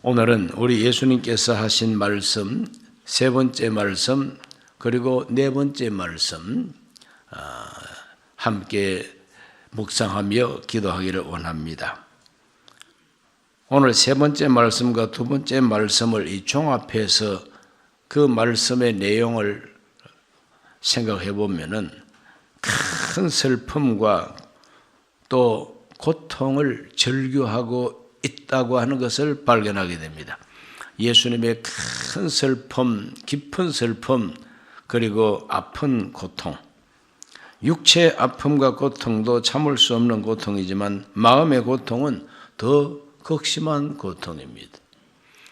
오늘은 우리 예수님께서 하신 말씀, 세 번째 말씀, 그리고 네 번째 말씀 함께 묵상하며 기도하기를 원합니다. 오늘 세 번째 말씀과 두 번째 말씀을 이 종합해서 그 말씀의 내용을 생각해 보면은 큰 슬픔과 또 고통을 절규하고 있다고 하는 것을 발견하게 됩니다. 예수님의 큰 슬픔, 깊은 슬픔, 그리고 아픈 고통. 육체의 아픔과 고통도 참을 수 없는 고통이지만 마음의 고통은 더 극심한 고통입니다.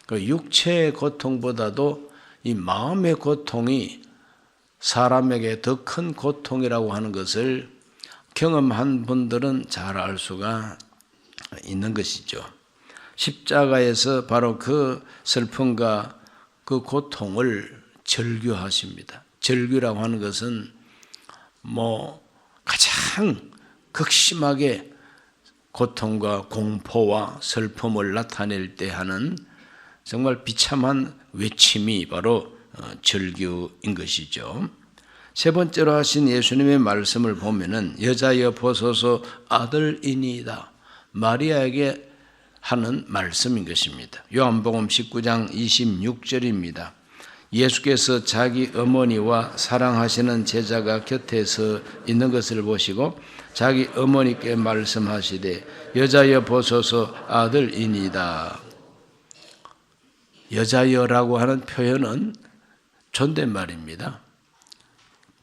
그 육체의 고통보다도 이 마음의 고통이 사람에게 더 큰 고통이라고 하는 것을 경험한 분들은 잘 알 수가 있는 것이죠. 십자가에서 바로 그 슬픔과 그 고통을 절규하십니다. 절규라고 하는 것은 가장 극심하게 고통과 공포와 슬픔을 나타낼 때 하는 정말 비참한 외침이 바로 절규인 것이죠. 세 번째로 하신 예수님의 말씀을 보면은 여자여 보소서 아들이니이다. 마리아에게 하는 말씀인 것입니다. 요한복음 19장 26절입니다. 예수께서 자기 어머니와 사랑하시는 제자가 곁에서 있는 것을 보시고 자기 어머니께 말씀하시되 여자여 보소서 아들이니이다. 여자여라고 하는 표현은 존댓말입니다.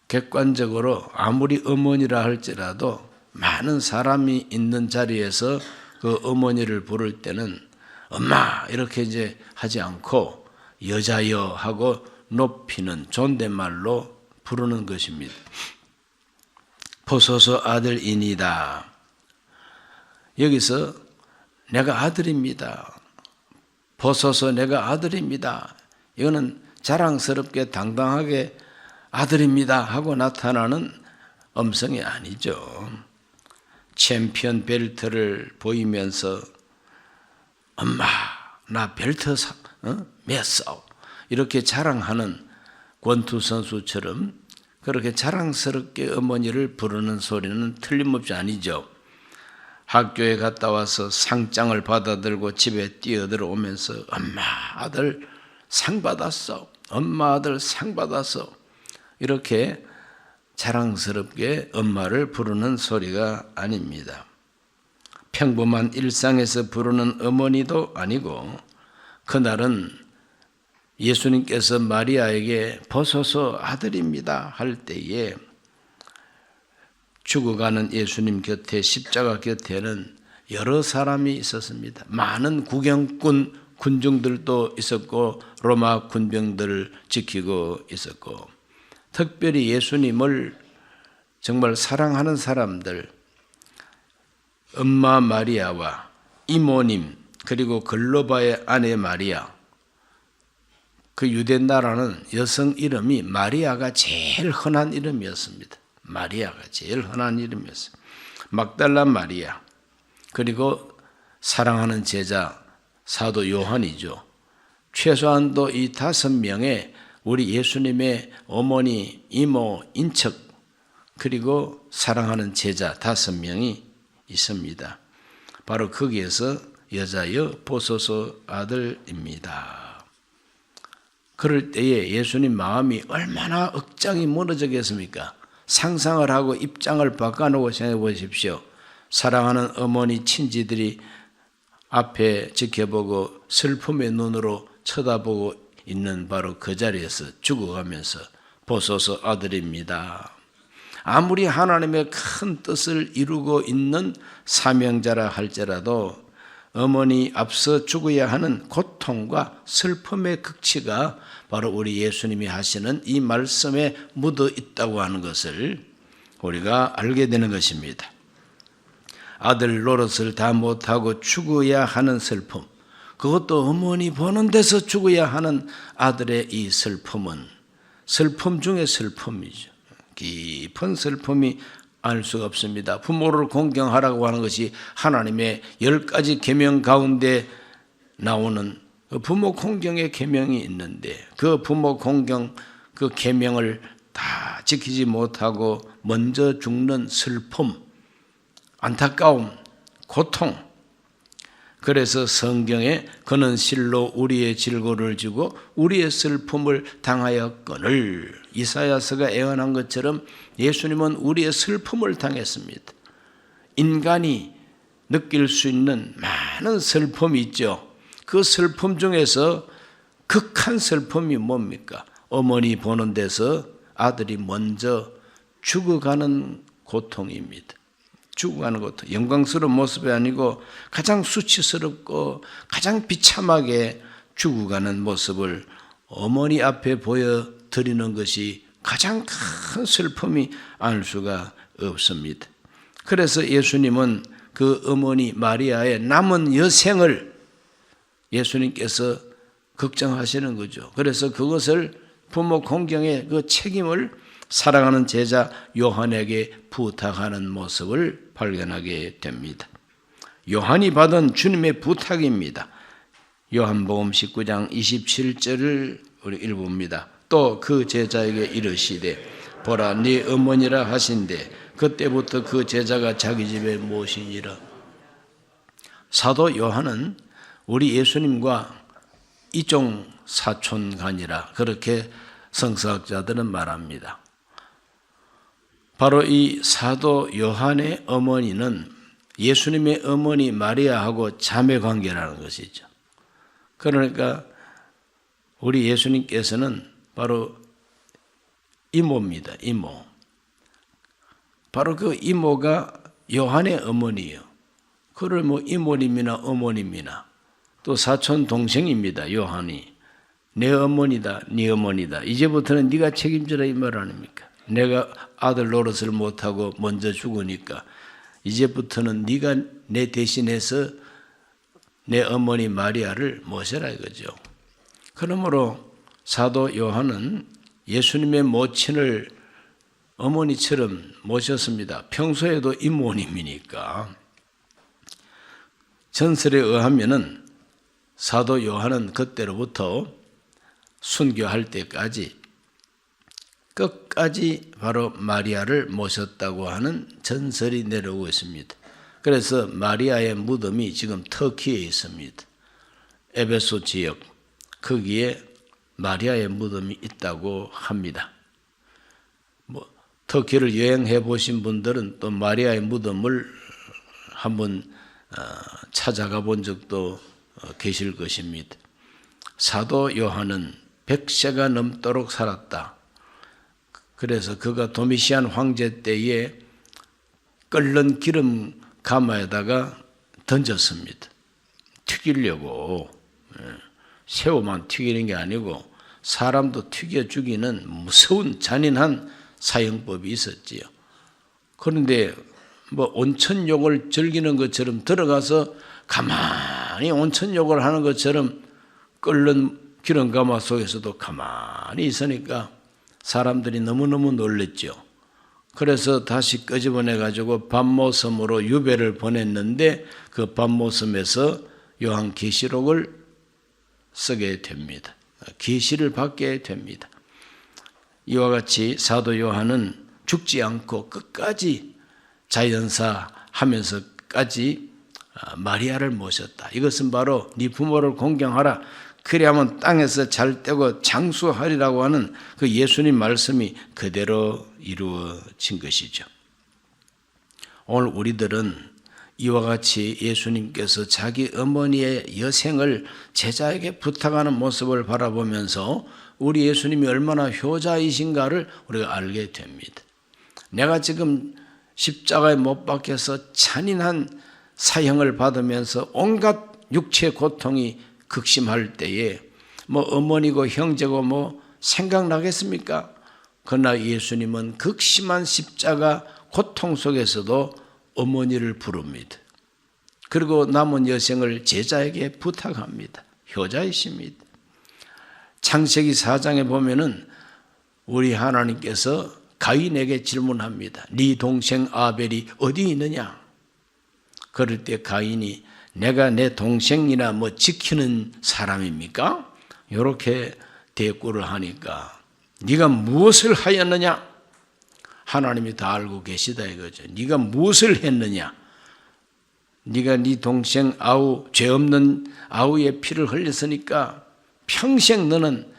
객관적으로 아무리 어머니라 할지라도 많은 사람이 있는 자리에서 그 어머니를 부를 때는 엄마 이렇게 이제 하지 않고 여자여 하고 높이는 존댓말로 부르는 것입니다. 보소서 아들이니다. 여기서 내가 아들입니다. 보소서 내가 아들입니다. 이거는 자랑스럽게 당당하게 아들입니다 하고 나타나는 음성이 아니죠. 챔피언 벨트를 보이면서 엄마 나 벨트 맸어 이렇게 자랑하는 권투 선수처럼 그렇게 자랑스럽게 어머니를 부르는 소리는 틀림없이 아니죠. 학교에 갔다 와서 상장을 받아들고 집에 뛰어들어오면서 엄마 아들 상 받았어. 엄마 아들 상 받았어. 이렇게 자랑스럽게 엄마를 부르는 소리가 아닙니다. 평범한 일상에서 부르는 어머니도 아니고 그날은 예수님께서 마리아에게 보소서 아들입니다 할 때에 죽어가는 예수님 곁에 십자가 곁에는 여러 사람이 있었습니다. 많은 구경꾼 군중들도 있었고 로마 군병들을 지키고 있었고 특별히 예수님을 정말 사랑하는 사람들 엄마 마리아와 이모님 그리고 글로바의 아내 마리아 그 유대 나라는 여성 이름이 마리아가 제일 흔한 이름이었습니다. 마리아가 제일 흔한 이름이었어요. 막달라 마리아 그리고 사랑하는 제자 사도 요한이죠. 최소한도 이 5명의 우리 예수님의 어머니, 이모, 인척 그리고 사랑하는 제자 5명이 있습니다. 바로 거기에서 여자여 보소서 아들입니다. 그럴 때에 예수님 마음이 얼마나 억장이 무너지겠습니까? 상상을 하고 입장을 바꿔놓고 생각해 보십시오. 사랑하는 어머니 친지들이 앞에 지켜보고 슬픔의 눈으로 쳐다보고 있는 바로 그 자리에서 죽어가면서 보소서 아들입니다. 아무리 하나님의 큰 뜻을 이루고 있는 사명자라 할지라도 어머니 앞서 죽어야 하는 고통과 슬픔의 극치가 바로 우리 예수님이 하시는 이 말씀에 묻어 있다고 하는 것을 우리가 알게 되는 것입니다. 아들 노릇을 다 못하고 죽어야 하는 슬픔, 그것도 어머니 보는 데서 죽어야 하는 아들의 이 슬픔은 슬픔 중에 슬픔이죠. 깊은 슬픔이 알 수가 없습니다. 부모를 공경하라고 하는 것이 하나님의 10가지 계명 가운데 나오는 부모 공경의 계명이 있는데 그 부모 공경 그 계명을 다 지키지 못하고 먼저 죽는 슬픔, 안타까움, 고통. 그래서 성경에 그는 실로 우리의 질고를 지고 우리의 슬픔을 당하였거늘, 이사야서가 예언한 것처럼 예수님은 우리의 슬픔을 당했습니다. 인간이 느낄 수 있는 많은 슬픔이 있죠. 그 슬픔 중에서 극한 슬픔이 뭡니까? 어머니 보는 데서 아들이 먼저 죽어가는 고통입니다. 죽어가는 고통. 영광스러운 모습이 아니고 가장 수치스럽고 가장 비참하게 죽어가는 모습을 어머니 앞에 보여드리는 것이 가장 큰 슬픔이 아닐 수가 없습니다. 그래서 예수님은 그 어머니 마리아의 남은 여생을 예수님께서 걱정하시는 거죠. 그래서 그것을 부모 공경의 그 책임을 사랑하는 제자 요한에게 부탁하는 모습을 발견하게 됩니다. 요한이 받은 주님의 부탁입니다. 요한복음 19장 27절을 우리 읽어봅니다. 또 그 제자에게 이르시되 보라 네 어머니라 하신대 그때부터 그 제자가 자기 집에 모시니라. 사도 요한은 우리 예수님과 이종 사촌간이라 그렇게 성서학자들은 말합니다. 바로 이 사도 요한의 어머니는 예수님의 어머니 마리아하고 자매 관계라는 것이죠. 그러니까 우리 예수님께서는 바로 이모입니다. 이모. 바로 그 이모가 요한의 어머니예요. 그를 뭐 이모님이나 어머님이나 또 사촌 동생입니다. 요한이. 내 어머니다, 네 어머니다. 이제부터는 네가 책임져라 이 말 아닙니까? 내가 아들 노릇을 못하고 먼저 죽으니까 이제부터는 네가 내 대신해서 내 어머니 마리아를 모셔라 이거죠. 그러므로 사도 요한은 예수님의 모친을 어머니처럼 모셨습니다. 평소에도 이모님이니까. 전설에 의하면은 사도 요한은 그때로부터 순교할 때까지 끝까지 바로 마리아를 모셨다고 하는 전설이 내려오고 있습니다. 그래서 마리아의 무덤이 지금 터키에 있습니다. 에베소 지역 거기에 마리아의 무덤이 있다고 합니다. 터키를 여행해 보신 분들은 또 마리아의 무덤을 한번 찾아가 본 적도 계실 것입니다. 사도 요한은 100세가 넘도록 살았다. 그래서 그가 도미시안 황제 때에 끓는 기름 가마에다가 던졌습니다. 튀기려고. 새우만 튀기는 게 아니고 사람도 튀겨 죽이는 무서운 잔인한 사형법이 있었지요. 그런데 뭐 온천욕을 즐기는 것처럼 들어가서 가만히 온천욕을 하는 것처럼 끓는 기름가마 속에서도 가만히 있으니까 사람들이 너무너무 놀랬죠. 그래서 다시 끄집어내가지고 밤모섬으로 유배를 보냈는데 그 밤모섬에서 요한계시록을 쓰게 됩니다. 계시를 받게 됩니다. 이와 같이 사도 요한은 죽지 않고 끝까지 자연사 하면서까지 마리아를 모셨다. 이것은 바로 네 부모를 공경하라. 그리하면 땅에서 잘 되고 장수하리라고 하는 그 예수님 말씀이 그대로 이루어진 것이죠. 오늘 우리들은 이와 같이 예수님께서 자기 어머니의 여생을 제자에게 부탁하는 모습을 바라보면서 우리 예수님이 얼마나 효자이신가를 우리가 알게 됩니다. 내가 지금 십자가에 못 박혀서 잔인한 사형을 받으면서 온갖 육체 고통이 극심할 때에 뭐 어머니고 형제고 뭐 생각나겠습니까? 그러나 예수님은 극심한 십자가 고통 속에서도 어머니를 부릅니다. 그리고 남은 여생을 제자에게 부탁합니다. 효자이십니다. 창세기 4장에 보면은 우리 하나님께서 가인에게 질문합니다. 네 동생 아벨이 어디 있느냐? 그럴 때 가인이 내가 내 동생이나 뭐 지키는 사람입니까? 이렇게 대꾸를 하니까 네가 무엇을 하였느냐? 하나님이 다 알고 계시다 이거죠. 네가 무엇을 했느냐? 네가 네 동생 아우, 죄 없는 아우의 피를 흘렸으니까 평생 너는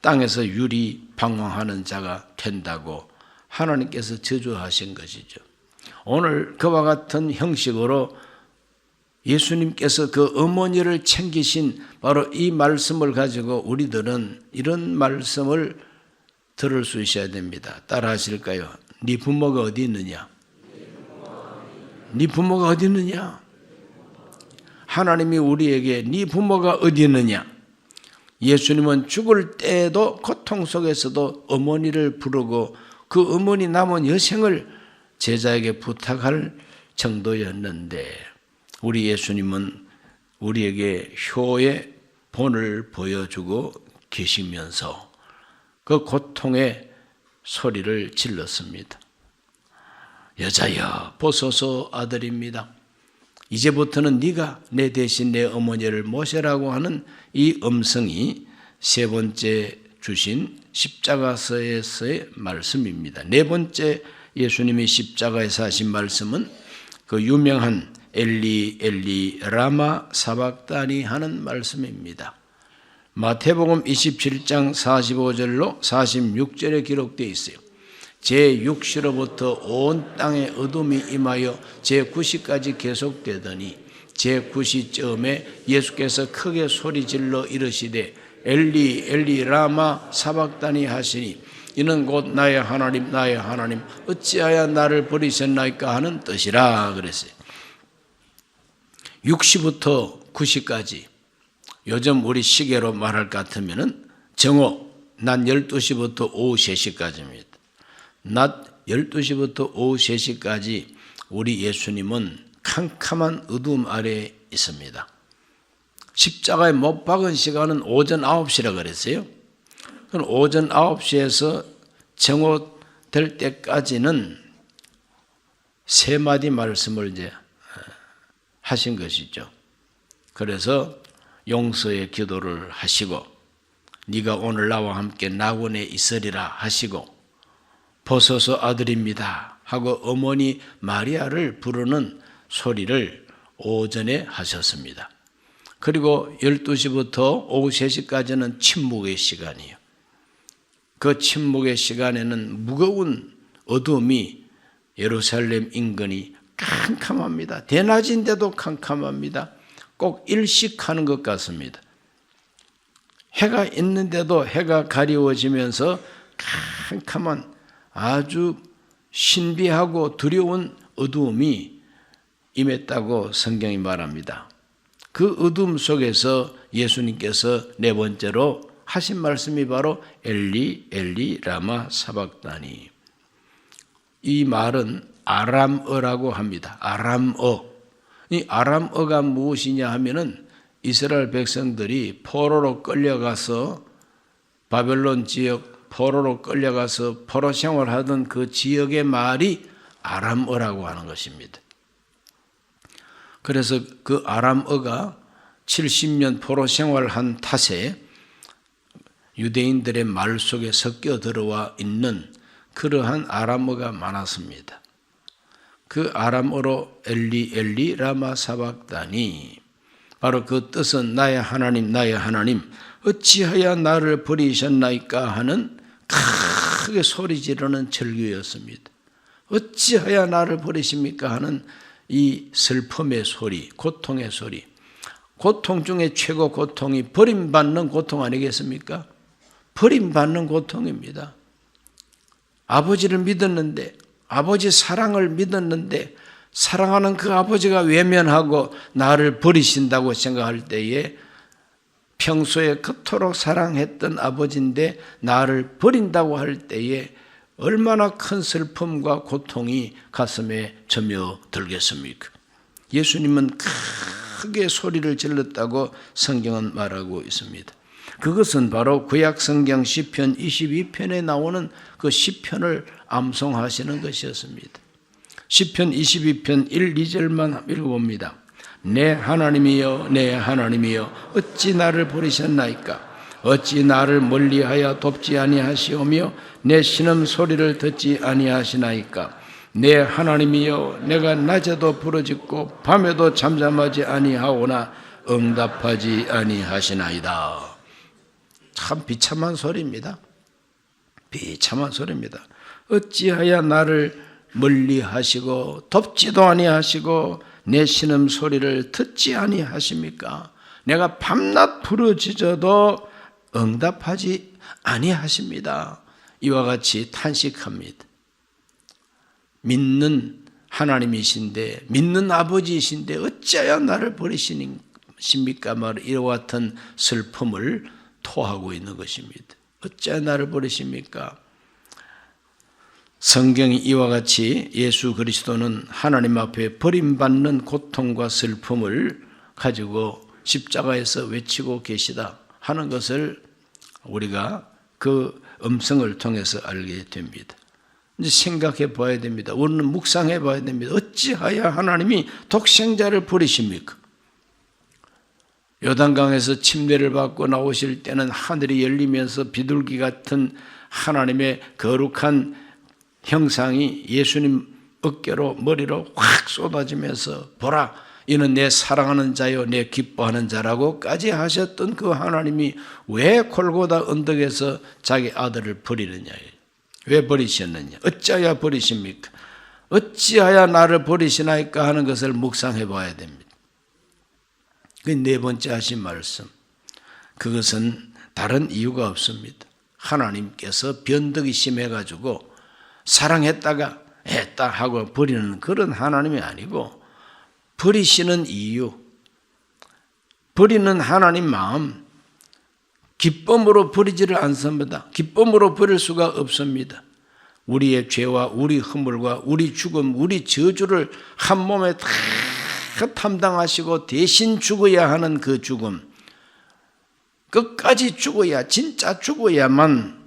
땅에서 유리 방황하는 자가 된다고 하나님께서 저주하신 것이죠. 오늘 그와 같은 형식으로 예수님께서 그 어머니를 챙기신 바로 이 말씀을 가지고 우리들은 이런 말씀을 들을 수 있어야 됩니다. 따라 하실까요? 네 부모가 어디 있느냐? 네 부모가 어디 있느냐? 하나님이 우리에게 네 부모가 어디 있느냐? 예수님은 죽을 때에도 고통 속에서도 어머니를 부르고 그 어머니 남은 여생을 제자에게 부탁할 정도였는데 우리 예수님은 우리에게 효의 본을 보여주고 계시면서 그 고통의 소리를 질렀습니다. 여자여 보소서 아들입니다. 이제부터는 네가 내 대신 내 어머니를 모시라고 하는 이 음성이 세 번째 주신 십자가서에서의 말씀입니다. 네 번째 예수님이 십자가에서 하신 말씀은 그 유명한 엘리 엘리 라마 사박다니 하는 말씀입니다. 마태복음 27장 45절로 46절에 기록되어 있어요. 제6시로부터 온 땅에 어둠이 임하여 제9시까지 계속되더니 제9시쯤에 예수께서 크게 소리질러 이르시되 엘리 엘리 라마 사박다니 하시니 이는 곧 나의 하나님 나의 하나님 어찌하여 나를 버리셨나이까 하는 뜻이라 그랬어요. 6시부터 9시까지 요즘 우리 시계로 말할 것 같으면은 정오 낮 12시부터 오후 3시까지입니다. 낮 12시부터 오후 3시까지 우리 예수님은 캄캄한 어두움 아래에 있습니다. 십자가에 못 박은 시간은 오전 9시라 그랬어요. 그럼 오전 9시에서 정오 될 때까지는 세 마디 말씀을 이제 하신 것이죠. 그래서 용서의 기도를 하시고 네가 오늘 나와 함께 낙원에 있으리라 하시고 보소서 아들입니다 하고 어머니 마리아를 부르는 소리를 오전에 하셨습니다. 그리고 12시부터 오후 3시까지는 침묵의 시간이에요. 그 침묵의 시간에는 무거운 어둠이 예루살렘 인근이 캄캄합니다. 대낮인데도 캄캄합니다. 꼭 일식하는 것 같습니다. 해가 있는데도 해가 가리워지면서 캄캄한 아주 신비하고 두려운 어두움이 임했다고 성경이 말합니다. 그 어두움 속에서 예수님께서 네 번째로 하신 말씀이 바로 엘리 엘리 라마 사박다니. 이 말은 아람어라고 합니다. 아람어. 이 아람어가 무엇이냐 하면은 이스라엘 백성들이 포로로 끌려가서 바벨론 지역 포로로 끌려가서 포로 생활하던 그 지역의 말이 아람어라고 하는 것입니다. 그래서 그 아람어가 70년 포로 생활한 탓에 유대인들의 말 속에 섞여 들어와 있는 그러한 아람어가 많았습니다. 그 아람어로 엘리 엘리 라마 사박다니 바로 그 뜻은 나의 하나님 나의 하나님 어찌하여 나를 버리셨나이까 하는 크게 소리 지르는 절규였습니다. 어찌하여 나를 버리십니까 하는 이 슬픔의 소리, 고통의 소리. 고통 중에 최고 고통이 버림받는 고통 아니겠습니까? 버림받는 고통입니다. 아버지를 믿었는데 아버지 사랑을 믿었는데 사랑하는 그 아버지가 외면하고 나를 버리신다고 생각할 때에 평소에 그토록 사랑했던 아버지인데 나를 버린다고 할 때에 얼마나 큰 슬픔과 고통이 가슴에 점여들겠습니까? 예수님은 크게 소리를 질렀다고 성경은 말하고 있습니다. 그것은 바로 구약 성경 시편 22편에 나오는 그 시편을 암송하시는 것이었습니다. 시편 22편 1, 2절만 읽어봅니다. 내 하나님이여 내 하나님이여 어찌 나를 버리셨나이까? 어찌 나를 멀리하여 돕지 아니하시오며 내 신음 소리를 듣지 아니하시나이까? 내 하나님이여 내가 낮에도 부르짖고 밤에도 잠잠하지 아니하오나 응답하지 아니하시나이다. 참 비참한 소리입니다. 비참한 소리입니다. 어찌하여 나를 멀리하시고 돕지도 아니하시고 내 신음 소리를 듣지 아니하십니까? 내가 밤낮 부르짖어도 응답하지 아니하십니다. 이와 같이 탄식합니다. 믿는 하나님이신데 믿는 아버지이신데 어찌하여 나를 버리십니까? 이와 같은 슬픔을 토하고 있는 것입니다. 어찌하여 나를 버리십니까? 성경이 이와 같이 예수 그리스도는 하나님 앞에 버림받는 고통과 슬픔을 가지고 십자가에서 외치고 계시다 하는 것을 우리가 그 음성을 통해서 알게 됩니다. 이제 생각해 봐야 됩니다. 우리는 묵상해 봐야 됩니다. 어찌하여 하나님이 독생자를 버리십니까? 요단강에서 침례를 받고 나오실 때는 하늘이 열리면서 비둘기 같은 하나님의 거룩한 형상이 예수님 어깨로 머리로 확 쏟아지면서 보라 이는 내 사랑하는 자요 내 기뻐하는 자라고까지 하셨던 그 하나님이 왜 골고다 언덕에서 자기 아들을 버리느냐? 왜 버리셨느냐? 어찌하여 버리십니까? 어찌하여 나를 버리시나이까 하는 것을 묵상해 봐야 됩니다. 그 네 번째 하신 말씀, 그것은 다른 이유가 없습니다. 하나님께서 변덕이 심해가지고 사랑했다가 했다 하고 버리는 그런 하나님이 아니고 버리시는 이유, 버리는 하나님 마음, 기쁨으로 버리지를 않습니다. 기쁨으로 버릴 수가 없습니다. 우리의 죄와 우리 허물과 우리 죽음, 우리 저주를 한 몸에 다 담당하시고 대신 죽어야 하는 그 죽음, 끝까지 죽어야, 진짜 죽어야만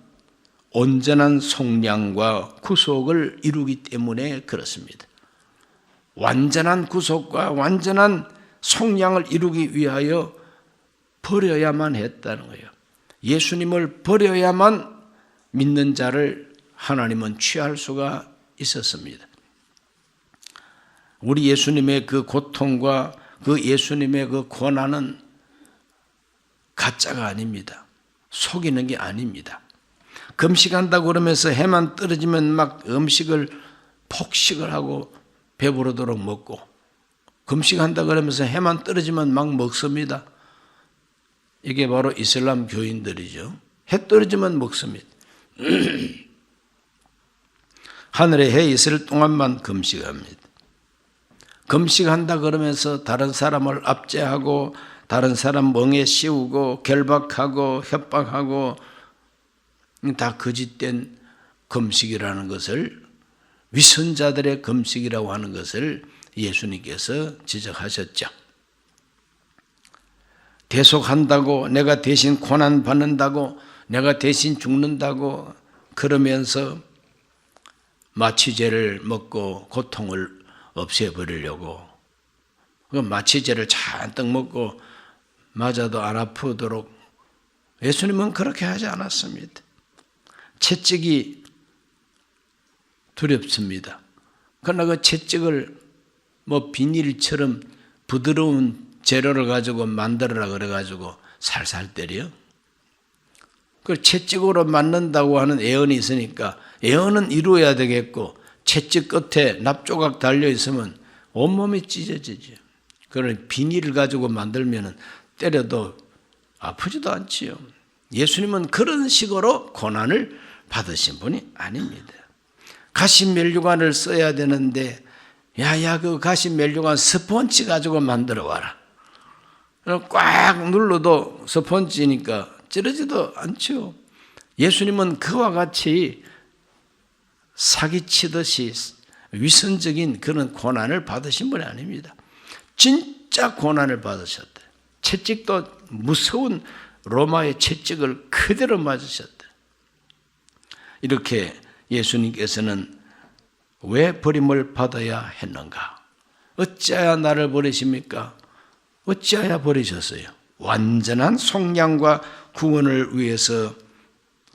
온전한 속량과 구속을 이루기 때문에 그렇습니다. 완전한 구속과 완전한 속량을 이루기 위하여 버려야만 했다는 거예요. 예수님을 버려야만 믿는 자를 하나님은 취할 수가 있었습니다. 우리 예수님의 그 고통과 그 예수님의 그 고난은 가짜가 아닙니다. 속이는 게 아닙니다. 금식한다고 그러면서 해만 떨어지면 막 음식을 폭식을 하고 배부르도록 먹고, 금식한다 그러면서 해만 떨어지면 막 먹습니다. 이게 바로 이슬람 교인들이죠. 해 떨어지면 먹습니다. 하늘에 해 있을 동안만 금식합니다. 금식한다 그러면서 다른 사람을 압제하고 다른 사람 멍에 씌우고 결박하고 협박하고 다 거짓된 금식이라는 것을, 위선자들의 금식이라고 하는 것을 예수님께서 지적하셨죠. 대속한다고, 내가 대신 고난 받는다고, 내가 대신 죽는다고 그러면서 마취제를 먹고 고통을 없애버리려고, 그 마취제를 잔뜩 먹고 맞아도 안 아프도록, 예수님은 그렇게 하지 않았습니다. 채찍이 두렵습니다. 그러나 그 채찍을 비닐처럼 부드러운 재료를 가지고 만들어라 그래가지고 살살 때려. 그 채찍으로 맞는다고 하는 애언이 있으니까 애언은 이루어야 되겠고, 채찍 끝에 납조각 달려 있으면 온몸이 찢어지죠. 그런 비닐을 가지고 만들면 때려도 아프지도 않지요. 예수님은 그런 식으로 고난을 받으신 분이 아닙니다. 가시 멜류관을 써야 되는데, 야야 그 가시 멜류관 스펀지 가지고 만들어 와라. 꽉 눌러도 스펀지니까 찌르지도 않죠. 예수님은 그와 같이 사기치듯이 위선적인 그런 고난을 받으신 분이 아닙니다. 진짜 고난을 받으셨대. 채찍도 무서운 로마의 채찍을 그대로 맞으셨대. 이렇게 예수님께서는 왜 버림을 받아야 했는가? 어찌하여 나를 버리십니까? 어찌하여 버리셨어요? 완전한 속량과 구원을 위해서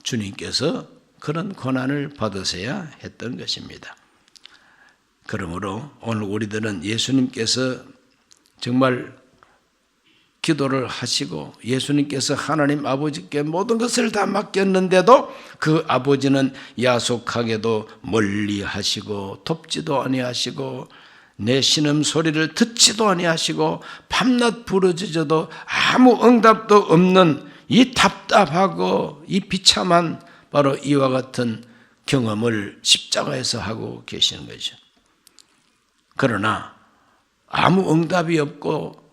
주님께서 그런 고난을 받으셔야 했던 것입니다. 그러므로 오늘 우리들은 예수님께서 정말 기도를 하시고 예수님께서 하나님 아버지께 모든 것을 다 맡겼는데도 그 아버지는 야속하게도 멀리 하시고 돕지도 아니하시고 내 신음 소리를 듣지도 아니하시고 밤낮 부르짖어도 아무 응답도 없는 이 답답하고 이 비참한 바로 이와 같은 경험을 십자가에서 하고 계시는 거죠. 그러나 아무 응답이 없고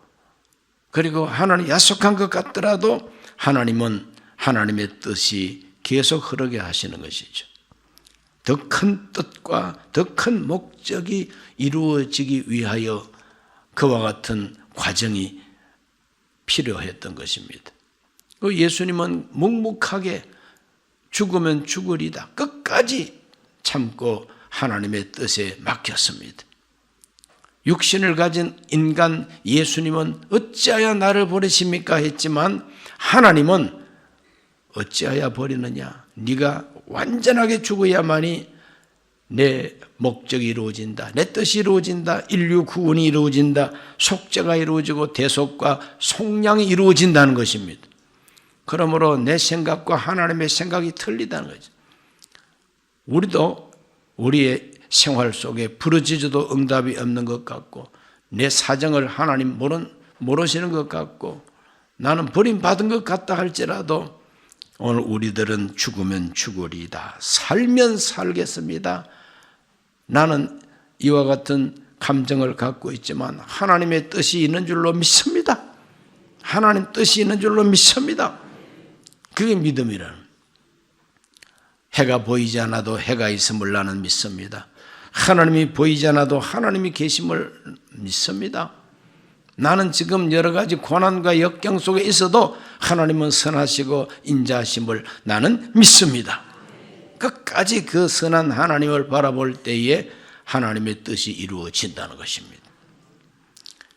그리고 하나님 약속한 것 같더라도 하나님은 하나님의 뜻이 계속 흐르게 하시는 것이죠. 더 큰 뜻과 더 큰 목적이 이루어지기 위하여 그와 같은 과정이 필요했던 것입니다. 예수님은 묵묵하게 죽으면 죽으리다 끝까지 참고 하나님의 뜻에 맡겼습니다. 육신을 가진 인간 예수님은 어찌하여 나를 버리십니까 했지만 하나님은 어찌하여 버리느냐? 네가 완전하게 죽어야만이 내 목적이 이루어진다. 내 뜻이 이루어진다. 인류 구원이 이루어진다. 속죄가 이루어지고 대속과 속량이 이루어진다는 것입니다. 그러므로 내 생각과 하나님의 생각이 틀리다는 거죠. 우리도 우리의 생활 속에 부르짖어도 응답이 없는 것 같고 내 사정을 하나님 모르시는 것 같고 나는 버림받은 것 같다 할지라도 오늘 우리들은 죽으면 죽으리이다. 살면 살겠습니다. 나는 이와 같은 감정을 갖고 있지만 하나님의 뜻이 있는 줄로 믿습니다. 하나님 뜻이 있는 줄로 믿습니다. 그게 믿음이라는. 해가 보이지 않아도 해가 있음을 나는 믿습니다. 하나님이 보이지 않아도 하나님이 계심을 믿습니다. 나는 지금 여러 가지 고난과 역경 속에 있어도 하나님은 선하시고 인자하심을 나는 믿습니다. 끝까지 그 선한 하나님을 바라볼 때에 하나님의 뜻이 이루어진다는 것입니다.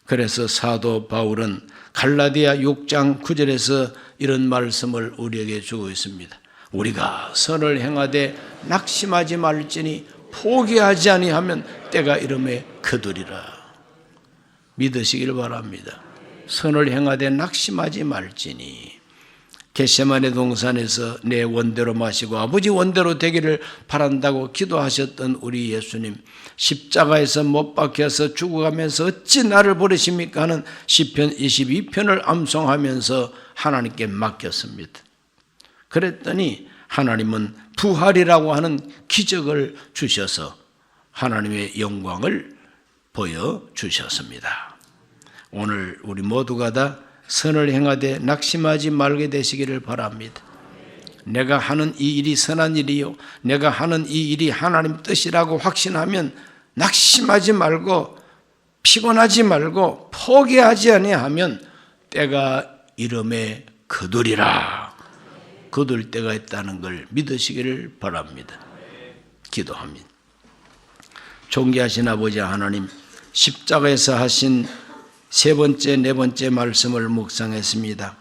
그래서 사도 바울은 갈라디아 6장 9절에서 이런 말씀을 우리에게 주고 있습니다. 우리가 선을 행하되 낙심하지 말지니 포기하지 아니하면 때가 이름에 거두리라. 믿으시길 바랍니다. 선을 행하되 낙심하지 말지니. 겟세마네 동산에서 내 원대로 마시고 아버지 원대로 되기를 바란다고 기도하셨던 우리 예수님, 십자가에서 못 박혀서 죽어가면서 어찌 나를 버리십니까 하는 시편 22편을 암송하면서 하나님께 맡겼습니다. 그랬더니 하나님은 부활이라고 하는 기적을 주셔서 하나님의 영광을 보여주셨습니다. 오늘 우리 모두가 다 선을 행하되 낙심하지 말게 되시기를 바랍니다. 내가 하는 이 일이 선한 일이요, 내가 하는 이 일이 하나님 뜻이라고 확신하면 낙심하지 말고 피곤하지 말고 포기하지 아니하면 때가 이름에 거두리라. 거둘 때가 있다는 걸 믿으시기를 바랍니다. 기도합니다. 존귀하신 아버지 하나님, 십자가에서 하신 세 번째, 네 번째 말씀을 묵상했습니다.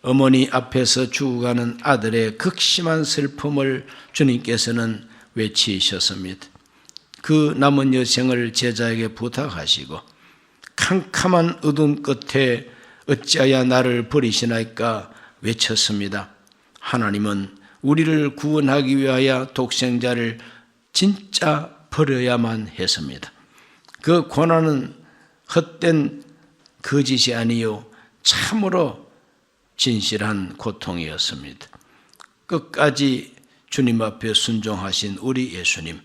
어머니 앞에서 죽어가는 아들의 극심한 슬픔을 주님께서는 외치셨습니다. 그 남은 여생을 제자에게 부탁하시고 캄캄한 어둠 끝에 어찌하여 나를 버리시나이까 외쳤습니다. 하나님은 우리를 구원하기 위하여 독생자를 진짜 버려야만 했습니다. 그 고난은 헛된 거짓이 아니요 참으로 진실한 고통이었습니다. 끝까지 주님 앞에 순종하신 우리 예수님,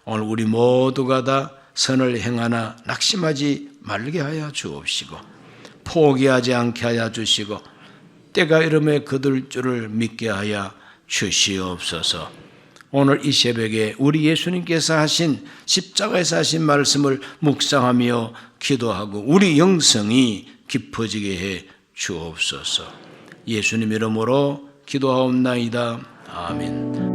오늘 우리 모두가 다 선을 행하나 낙심하지 말게 하여 주옵시고 포기하지 않게 하여 주시고 때가 이름에 거둘 줄을 믿게 하여 주시옵소서. 오늘 이 새벽에 우리 예수님께서 하신 십자가에서 하신 말씀을 묵상하며 기도하고 우리 영성이 깊어지게 해 주옵소서. 예수님 이름으로 기도하옵나이다. 아멘.